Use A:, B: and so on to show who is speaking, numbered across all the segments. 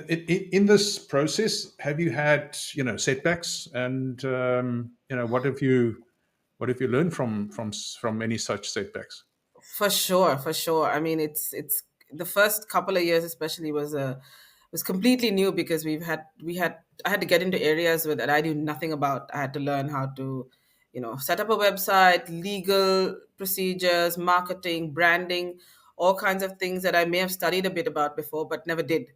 A: in this process, have you had setbacks, and what have you learned from any such setbacks?
B: For sure, for sure. I mean, it's the first couple of years, especially, was completely new because we had I had to get into areas that I knew nothing about. I had to learn how to, set up a website, legal procedures, marketing, branding, all kinds of things that I may have studied a bit about before, but never did.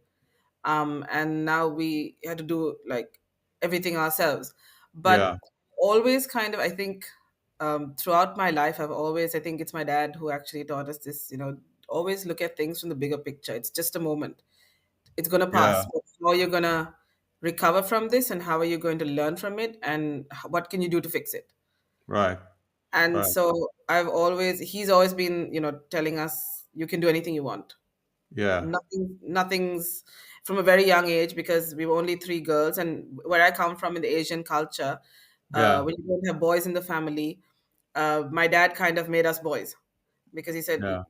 B: And now we had to do like everything ourselves. But
A: Yeah,
B: always kind of, I think, throughout my life, I think it's my dad who actually taught us this, always look at things from the bigger picture. It's just a moment, it's going to
A: yeah,
B: pass. But how you're going to recover from this, and how are you going to learn from it, and what can you do to fix it?
A: right,
B: And
A: right,
B: so he's always been, telling us you can do anything you want.
A: yeah,
B: Nothing's from a very young age, because we were only three girls, and where I come from in the Asian culture,
A: yeah,
B: when you don't have boys in the family, my dad kind of made us boys, because he said
A: yeah.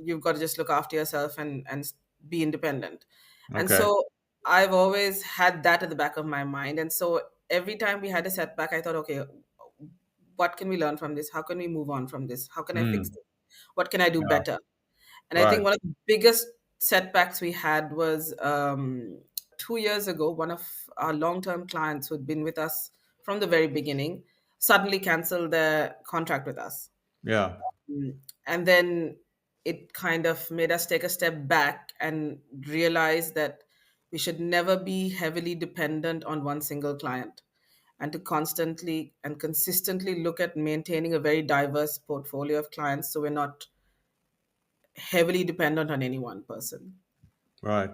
B: you've got to just look after yourself and be independent. And
A: Okay,
B: so I've always had that at the back of my mind. And so every time we had a setback, I thought, okay, what can we learn from this? How can we move on from this? How can I fix
A: mm,
B: it? What can I do
A: yeah,
B: better? And I think
A: right,
B: one of the biggest setbacks we had was 2 years ago. One of our long term clients who had been with us from the very beginning suddenly canceled their contract with us.
A: yeah,
B: And then it kind of made us take a step back and realize that we should never be heavily dependent on one single client, and to constantly and consistently look at maintaining a very diverse portfolio of clients, so we're not heavily dependent on any one person.
A: right.